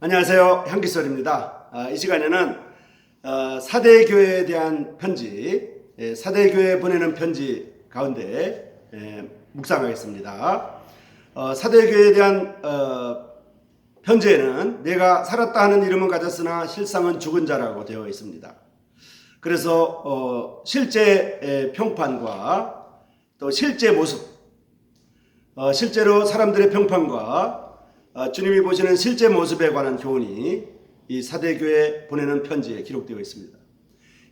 안녕하세요. 향기설입니다. 이 시간에는 사대교회에 대한 편지, 사대교회에 보내는 편지 가운데 묵상하겠습니다. 사대교회에 대한 편지에는 내가 살았다 하는 이름은 가졌으나 실상은 죽은 자라고 되어 있습니다. 그래서 실제 평판과 또 실제 모습, 실제로 사람들의 평판과 주님이 보시는 실제 모습에 관한 교훈이 이 사대교회에 보내는 편지에 기록되어 있습니다.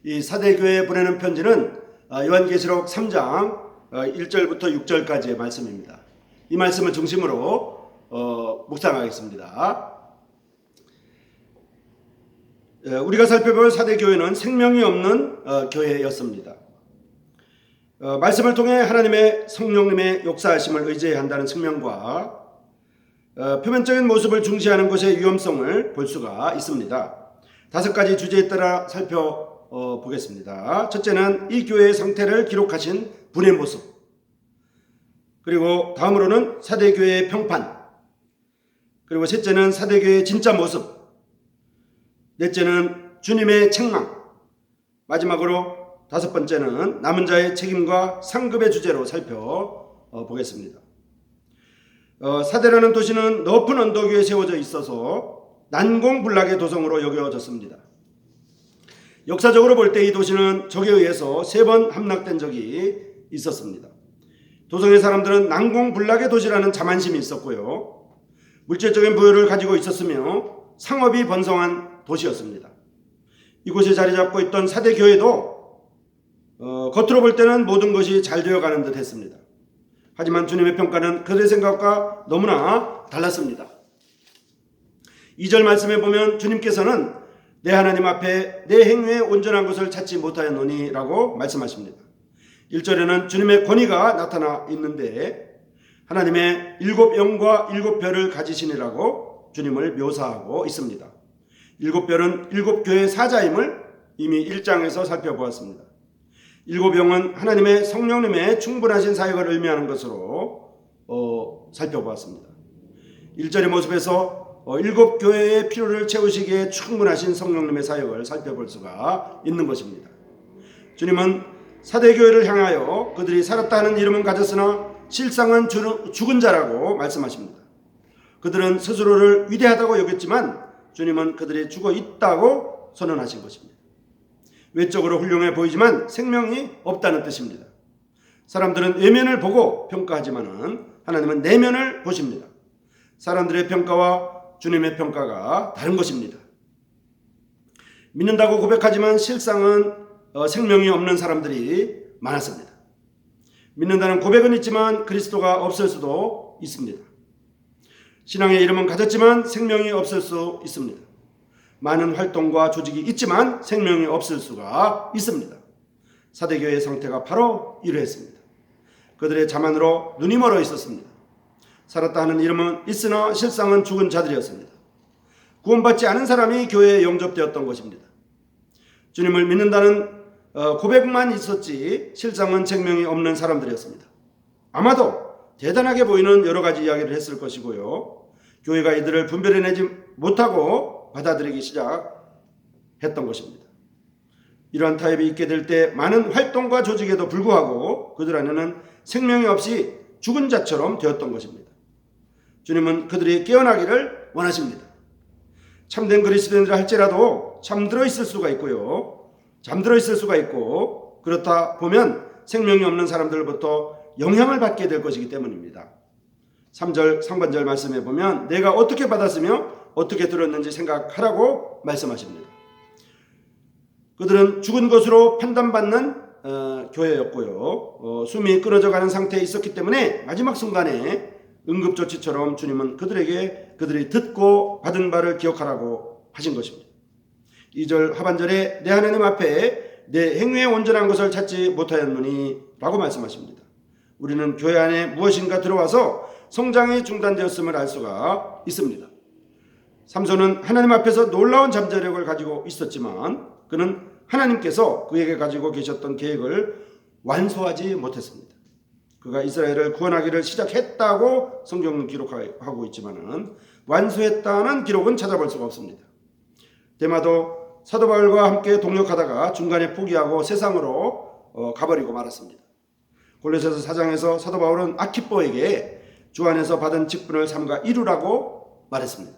이 사대교회에 보내는 편지는 요한계시록 3장 1절부터 6절까지의 말씀입니다. 이 말씀을 중심으로 묵상하겠습니다. 우리가 살펴볼 사대교회는 생명이 없는 교회였습니다. 말씀을 통해 하나님의 성령님의 역사하심을 의지해야 한다는 측면과 표면적인 모습을 중시하는 것의 위험성을 볼 수가 있습니다. 5가지 주제에 따라 살펴보겠습니다. 첫째는 이 교회의 상태를 기록하신 분의 모습, 그리고 다음으로는 사대교회의 평판, 그리고 셋째는 사대교회의 진짜 모습, 넷째는 주님의 책망, 마지막으로 5번째는 남은 자의 책임과 상급의 주제로 살펴보겠습니다. 사대라는 도시는 높은 언덕 위에 세워져 있어서 난공불락의 도성으로 여겨졌습니다. 역사적으로 볼 때 이 도시는 적에 의해서 3번 함락된 적이 있었습니다. 도성의 사람들은 난공불락의 도시라는 자만심이 있었고요. 물질적인 부여를 가지고 있었으며 상업이 번성한 도시였습니다. 이곳에 자리 잡고 있던 사대교회도 겉으로 볼 때는 모든 것이 잘 되어가는 듯 했습니다. 하지만 주님의 평가는 그들의 생각과 너무나 달랐습니다. 2절 말씀에 보면 주님께서는 내 하나님 앞에 내 행위에 온전한 것을 찾지 못하였노니 라고 말씀하십니다. 1절에는 주님의 권위가 나타나 있는데 하나님의 7영과 7별을 가지시니라고 주님을 묘사하고 있습니다. 7별은 7교회의 사자임을 이미 1장에서 살펴보았습니다. 7영은 하나님의 성령님의 충분하신 사역을 의미하는 것으로 살펴보았습니다. 1절의 모습에서 7교회의 필요를 채우시기에 충분하신 성령님의 사역을 살펴볼 수가 있는 것입니다. 주님은 사대교회를 향하여 그들이 살았다 하는 이름은 가졌으나 실상은 죽은 자라고 말씀하십니다. 그들은 스스로를 위대하다고 여겼지만 주님은 그들이 죽어 있다고 선언하신 것입니다. 외적으로 훌륭해 보이지만 생명이 없다는 뜻입니다. 사람들은 외면을 보고 평가하지만 하나님은 내면을 보십니다. 사람들의 평가와 주님의 평가가 다른 것입니다. 믿는다고 고백하지만 실상은 생명이 없는 사람들이 많았습니다. 믿는다는 고백은 있지만 그리스도가 없을 수도 있습니다. 신앙의 이름은 가졌지만 생명이 없을 수 있습니다. 많은 활동과 조직이 있지만 생명이 없을 수가 있습니다. 사대교회의 상태가 바로 이러했습니다. 그들의 자만으로 눈이 멀어 있었습니다. 살았다 하는 이름은 있으나 실상은 죽은 자들이었습니다. 구원받지 않은 사람이 교회에 영접되었던 것입니다. 주님을 믿는다는 고백만 있었지 실상은 생명이 없는 사람들이었습니다. 아마도 대단하게 보이는 여러 가지 이야기를 했을 것이고요. 교회가 이들을 분별해내지 못하고 받아들이기 시작했던 것입니다. 이러한 타협이 있게 될 때 많은 활동과 조직에도 불구하고 그들 안에는 생명이 없이 죽은 자처럼 되었던 것입니다. 주님은 그들이 깨어나기를 원하십니다. 참된 그리스도인이라 할지라도 잠들어 있을 수가 있고요. 잠들어 있을 수가 있고 그렇다 보면 생명이 없는 사람들로부터 영향을 받게 될 것이기 때문입니다. 3절 상반절 말씀에 보면 내가 어떻게 받았으며 어떻게 들었는지 생각하라고 말씀하십니다. 그들은 죽은 것으로 판단받는 교회였고요. 숨이 끊어져 가는 상태에 있었기 때문에 마지막 순간에 응급조치처럼 주님은 그들이 듣고 받은 바를 기억하라고 하신 것입니다. 2절 하반절에 내 하나님 앞에 내 행위에 온전한 것을 찾지 못하였노니 라고 말씀하십니다. 우리는 교회 안에 무엇인가 들어와서 성장이 중단되었음을 알 수가 있습니다. 삼손은 하나님 앞에서 놀라운 잠재력을 가지고 있었지만 그는 하나님께서 그에게 가지고 계셨던 계획을 완수하지 못했습니다. 그가 이스라엘을 구원하기를 시작했다고 성경은 기록하고 있지만 완수했다는 기록은 찾아볼 수가 없습니다. 데마도 사도 바울과 함께 동역하다가 중간에 포기하고 세상으로 가버리고 말았습니다. 골로새서 4장에서 사도 바울은 아키뽀에게 주 안에서 받은 직분을 삼가 이루라고 말했습니다.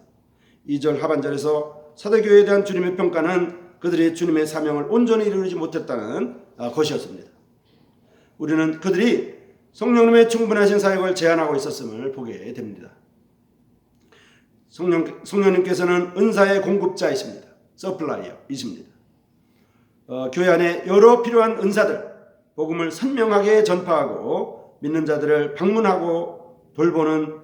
2절 하반절에서 사도교회에 대한 주님의 평가는 그들이 주님의 사명을 온전히 이루지 못했다는 것이었습니다. 우리는 그들이 성령님의 충분하신 사역을 제한하고 있었음을 보게 됩니다. 성령님께서는 은사의 공급자이십니다. 서플라이어이십니다. 교회 안에 여러 필요한 은사들, 복음을 선명하게 전파하고 믿는 자들을 방문하고 돌보는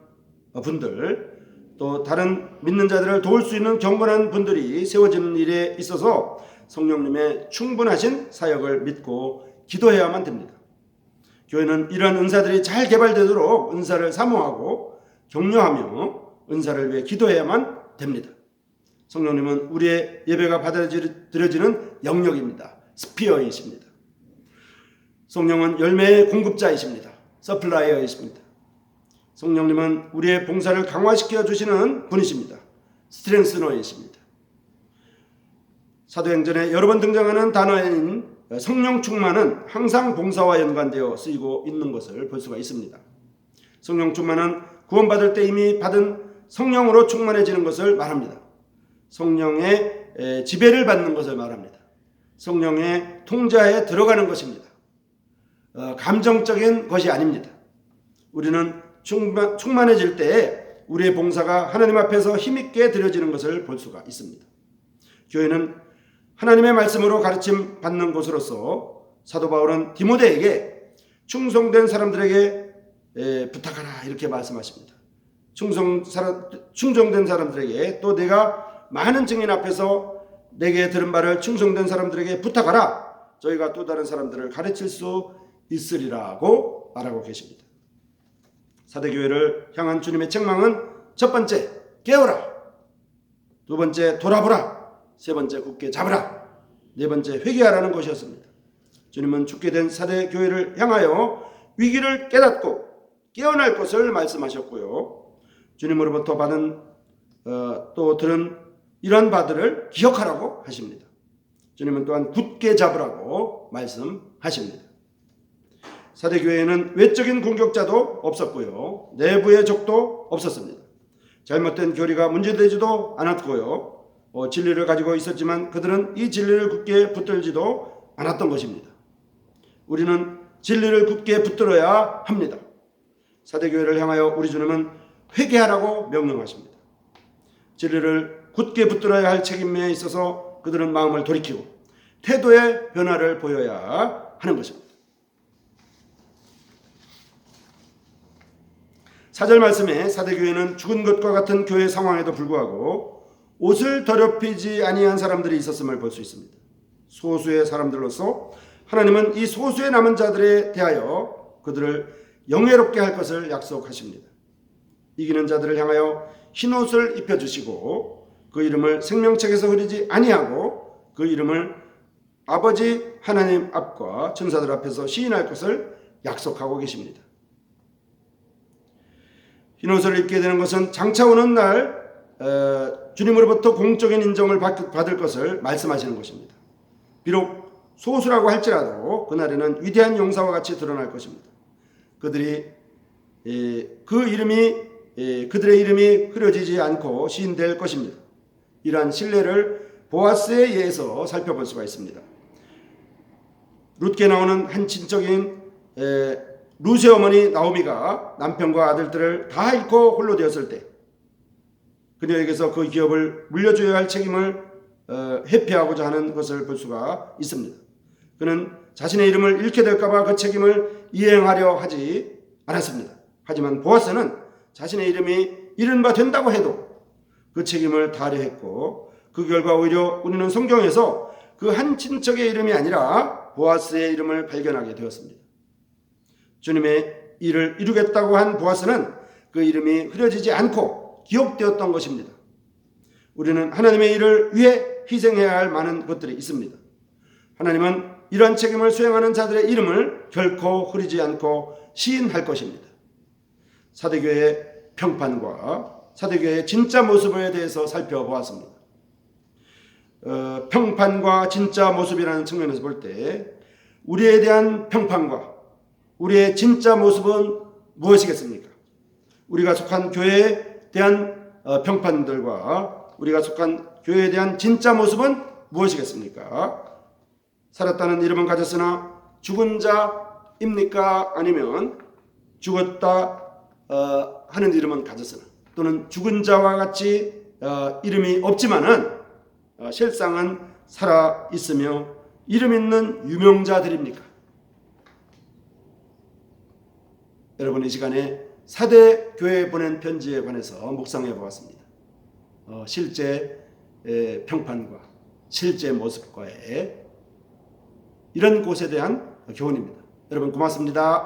분들, 또 다른 믿는 자들을 도울 수 있는 경건한 분들이 세워지는 일에 있어서 성령님의 충분하신 사역을 믿고 기도해야만 됩니다. 교회는 이러한 은사들이 잘 개발되도록 은사를 사모하고 격려하며 은사를 위해 기도해야만 됩니다. 성령님은 우리의 예배가 받아들여지는 영역입니다. 스피어이십니다. 성령은 열매의 공급자이십니다. 서플라이어이십니다. 성령님은 우리의 봉사를 강화시켜 주시는 분이십니다. 스트렝스너이십니다. 사도행전에 여러 번 등장하는 단어인 성령 충만은 항상 봉사와 연관되어 쓰이고 있는 것을 볼 수가 있습니다. 성령 충만은 구원받을 때 이미 받은 성령으로 충만해지는 것을 말합니다. 성령의 지배를 받는 것을 말합니다. 성령의 통제하에 들어가는 것입니다. 감정적인 것이 아닙니다. 우리는 충만해질 때 우리의 봉사가 하나님 앞에서 힘있게 드려지는 것을 볼 수가 있습니다. 교회는 하나님의 말씀으로 가르침 받는 곳으로서 사도 바울은 디모데에게 충성된 사람들에게 부탁하라 이렇게 말씀하십니다. 충성된 사람들에게 또 내가 많은 증인 앞에서 내게 들은 바를 충성된 사람들에게 부탁하라. 저희가 또 다른 사람들을 가르칠 수 있으리라고 말하고 계십니다. 사대교회를 향한 주님의 책망은 첫 번째, 깨어라. 두 번째, 돌아보라. 세 번째, 굳게 잡으라. 네 번째, 회개하라는 것이었습니다. 주님은 죽게 된 사대교회를 향하여 위기를 깨닫고 깨어날 것을 말씀하셨고요. 주님으로부터 받은 또 들은 이런 바들을 기억하라고 하십니다. 주님은 또한 굳게 잡으라고 말씀하십니다. 사대교회에는 외적인 공격자도 없었고요. 내부의 적도 없었습니다. 잘못된 교리가 문제되지도 않았고요. 진리를 가지고 있었지만 그들은 이 진리를 굳게 붙들지도 않았던 것입니다. 우리는 진리를 굳게 붙들어야 합니다. 사대교회를 향하여 우리 주님은 회개하라고 명령하십니다. 진리를 굳게 붙들어야 할 책임에 있어서 그들은 마음을 돌이키고 태도의 변화를 보여야 하는 것입니다. 4절 말씀에 사대교회는 죽은 것과 같은 교회 상황에도 불구하고 옷을 더럽히지 아니한 사람들이 있었음을 볼 수 있습니다. 소수의 사람들로서 하나님은 이 소수의 남은 자들에 대하여 그들을 영예롭게 할 것을 약속하십니다. 이기는 자들을 향하여 흰옷을 입혀주시고 그 이름을 생명책에서 흐리지 아니하고 그 이름을 아버지 하나님 앞과 천사들 앞에서 시인할 것을 약속하고 계십니다. 흰옷을 입게 되는 것은 장차 오는 날 주님으로부터 공적인 인정을 받을 것을 말씀하시는 것입니다. 비록 소수라고 할지라도 그날에는 위대한 용사와 같이 드러날 것입니다. 그들의 이름이 흐려지지 않고 시인될 것입니다. 이러한 신뢰를 보아스에 의해서 살펴볼 수가 있습니다. 룻게 나오는 한 친척인 루세 어머니 나오미가 남편과 아들들을 다 잃고 홀로 되었을 때 그녀에게서 그 기업을 물려줘야 할 책임을 회피하고자 하는 것을 볼 수가 있습니다. 그는 자신의 이름을 잃게 될까 봐 그 책임을 이행하려 하지 않았습니다. 하지만 보아스는 자신의 이름이 잃은 바 된다고 해도 그 책임을 다하려 했고 그 결과 오히려 우리는 성경에서 그 한 친척의 이름이 아니라 보아스의 이름을 발견하게 되었습니다. 주님의 일을 이루겠다고 한 보아스는 그 이름이 흐려지지 않고 기억되었던 것입니다. 우리는 하나님의 일을 위해 희생해야 할 많은 것들이 있습니다. 하나님은 이러한 책임을 수행하는 자들의 이름을 결코 흐리지 않고 시인할 것입니다. 사대교회의 평판과 사대교회의 진짜 모습에 대해서 살펴보았습니다. 평판과 진짜 모습이라는 측면에서 볼 때 우리에 대한 평판과 우리의 진짜 모습은 무엇이겠습니까? 우리가 속한 교회에 대한 평판들과 우리가 속한 교회에 대한 진짜 모습은 무엇이겠습니까? 살았다는 이름은 가졌으나 죽은 자입니까? 아니면 죽었다 하는 이름은 가졌으나, 또는 죽은 자와 같이 이름이 없지만은 실상은 살아 있으며 이름 있는 유명자들입니까? 여러분, 이 시간에 사대 교회에 보낸 편지에 관해서 묵상해 보았습니다. 실제 평판과 실제 모습과의 이런 곳에 대한 교훈입니다. 여러분, 고맙습니다.